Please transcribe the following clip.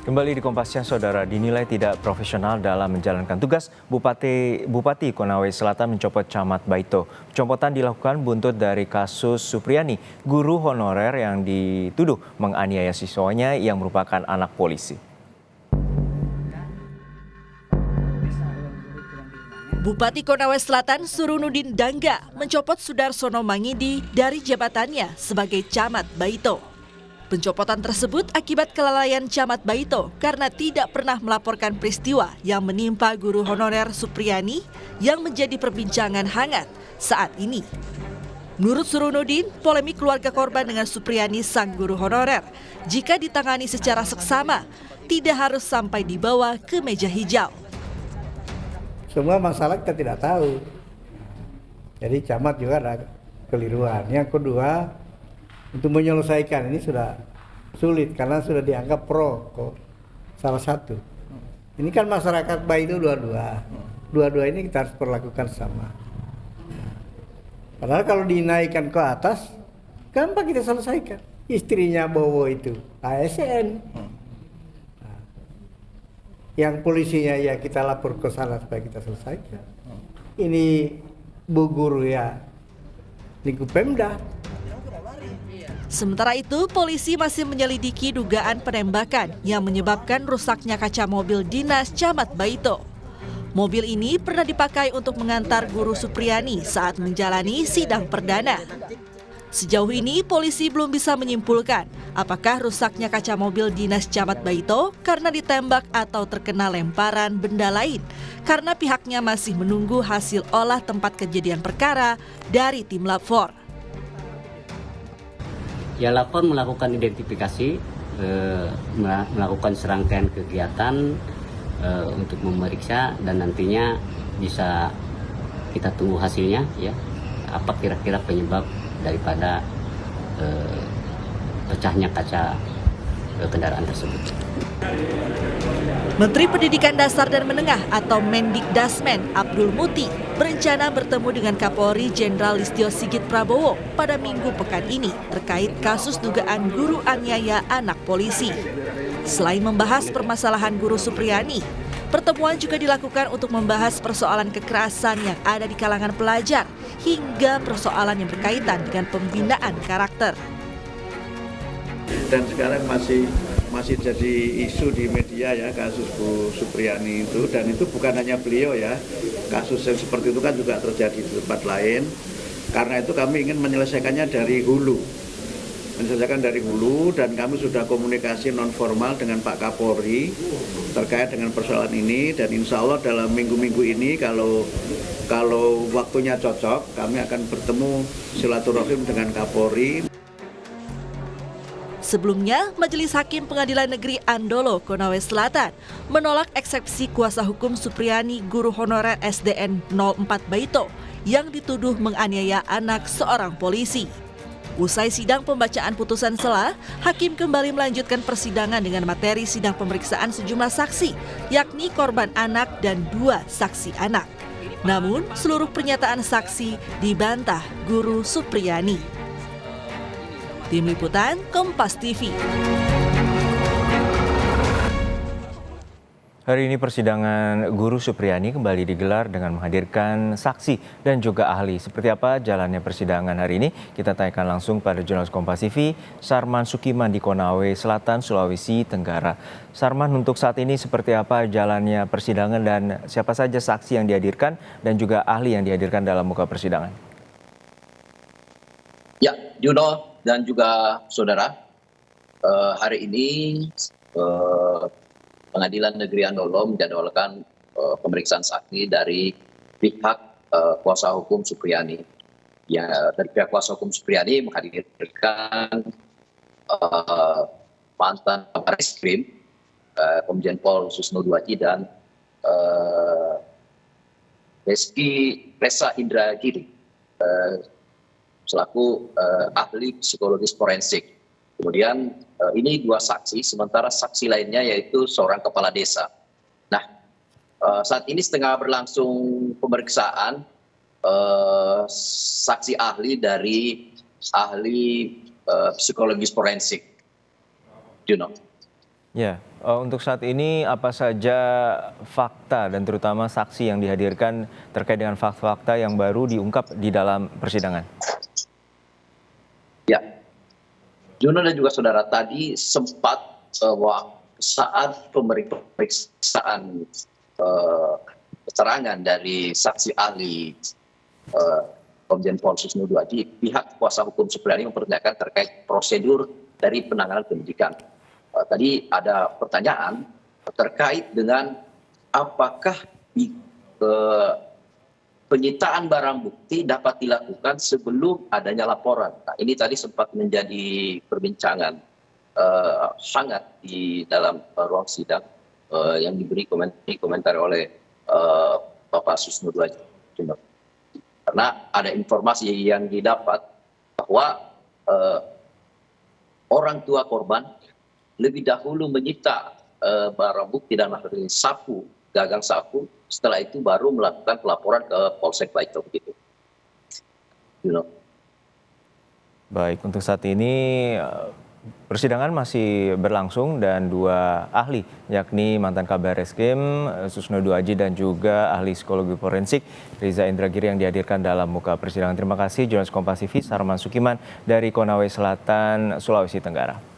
Kembali di Kompasnya, Saudara, dinilai tidak profesional dalam menjalankan tugas, Bupati Konawe Selatan mencopot Camat Baito. Pencopotan dilakukan buntut dari kasus Supriyani, guru honorer yang dituduh menganiaya siswanya yang merupakan anak polisi. Bupati Konawe Selatan Surunudin Dangga mencopot Sudarsono Mangidi dari jabatannya sebagai Camat Baito. Pencopotan tersebut akibat kelalaian Camat Baito karena tidak pernah melaporkan peristiwa yang menimpa guru honorer Supriyani yang menjadi perbincangan hangat saat ini. Menurut Surunudin, polemik keluarga korban dengan Supriyani sang guru honorer jika ditangani secara seksama tidak harus sampai dibawa ke meja hijau. Semua masalah kita tidak tahu. Jadi camat juga ada keliruan. Yang kedua, untuk menyelesaikan ini sudah sulit karena sudah dianggap pro kok salah satu. Ini kan masyarakat baik itu dua-dua ini kita harus perlakukan sama. Padahal kalau dinaikkan ke atas, gampang kita selesaikan. Istrinya Bowo itu ASN. Yang polisinya ya kita lapor ke sana supaya kita selesaikan. Ini Bu Guru ya lingkup Pemda. Sementara itu, polisi masih menyelidiki dugaan penembakan yang menyebabkan rusaknya kaca mobil dinas Camat Baito. Mobil ini pernah dipakai untuk mengantar guru Supriyani saat menjalani sidang perdana. Sejauh ini, polisi belum bisa menyimpulkan apakah rusaknya kaca mobil dinas Camat Baito karena ditembak atau terkena lemparan benda lain, karena pihaknya masih menunggu hasil olah tempat kejadian perkara dari tim Lab 4. Ya, lapor melakukan identifikasi, melakukan serangkaian kegiatan untuk memeriksa dan nantinya bisa kita tunggu hasilnya ya, apa kira-kira penyebab daripada pecahnya kaca kendaraan tersebut. Menteri Pendidikan Dasar dan Menengah atau Mendikdasmen Abdul Muti berencana bertemu dengan Kapolri Jenderal Listio Sigit Prabowo pada Minggu pekan ini terkait kasus dugaan guru aniaya anak polisi. Selain membahas permasalahan guru Supriyani, pertemuan juga dilakukan untuk membahas persoalan kekerasan yang ada di kalangan pelajar hingga persoalan yang berkaitan dengan pembinaan karakter. Dan sekarang masih jadi isu di media ya kasus Bu Supriyani itu, dan itu bukan hanya beliau ya, kasus yang seperti itu kan juga terjadi di tempat lain. Karena itu kami ingin menyelesaikannya dari hulu, dan kami sudah komunikasi non formal dengan Pak Kapolri terkait dengan persoalan ini, dan insya Allah dalam minggu-minggu ini kalau waktunya cocok kami akan bertemu silaturahim dengan Kapolri. Sebelumnya, Majelis Hakim Pengadilan Negeri Andolo, Konawe Selatan menolak eksepsi kuasa hukum Supriyani guru honorer SDN 04 Baito yang dituduh menganiaya anak seorang polisi. Usai sidang pembacaan putusan sela, Hakim kembali melanjutkan persidangan dengan materi sidang pemeriksaan sejumlah saksi, yakni korban anak dan 2 saksi anak. Namun, seluruh pernyataan saksi dibantah guru Supriyani. Tim Liputan Kompas TV. Hari ini persidangan guru Supriyani kembali digelar dengan menghadirkan saksi dan juga ahli. Seperti apa jalannya persidangan hari ini? Kita tanyakan langsung pada jurnalis Kompas TV, Sarman Sukiman di Konawe Selatan, Sulawesi Tenggara. Sarman, untuk saat ini seperti apa jalannya persidangan dan siapa saja saksi yang dihadirkan dan juga ahli yang dihadirkan dalam muka persidangan? Ya, Juno dan juga saudara, hari ini Pengadilan Negeri Andolo menjadwalkan pemeriksaan saksi dari pihak kuasa hukum Supriyani. Ya, dari pihak kuasa hukum Supriyani menghadirkan mantan Kabar Eskrim, Komjen Pol Susno Duaji dan Reski Resa Indragiri selaku ahli psikologis forensik. Kemudian ini 2 saksi, sementara saksi lainnya yaitu seorang kepala desa. Nah, saat ini setengah berlangsung pemeriksaan saksi ahli dari ahli psikologis forensik. Juno. Ya, untuk saat ini apa saja fakta dan terutama saksi yang dihadirkan terkait dengan fakta-fakta yang baru diungkap di dalam persidangan? Ya, Juno dan juga saudara tadi sempat saat pemeriksaan keterangan dari saksi ahli Komjen Pol Susno Duaji, pihak kuasa hukum Supriyani mempertanyakan terkait prosedur dari penanganan penyidikan. Tadi ada pertanyaan terkait dengan apakah penyitaan barang bukti dapat dilakukan sebelum adanya laporan. Nah, ini tadi sempat menjadi perbincangan hangat di dalam ruang sidang yang diberi komentar oleh Bapak Susno Duaji. Karena ada informasi yang didapat bahwa orang tua korban lebih dahulu menyita barang bukti dan materi sapu, gagang sapu. Setelah itu baru melakukan pelaporan ke Polsek Baito begitu. Baik, untuk saat ini persidangan masih berlangsung dan dua ahli, yakni mantan Kabar Reskrim Susno Duaji dan juga ahli psikologi forensik Riza Indragiri yang dihadirkan dalam muka persidangan. Terima kasih jurnalis Kompas TV Sarman Sukiman dari Konawe Selatan, Sulawesi Tenggara.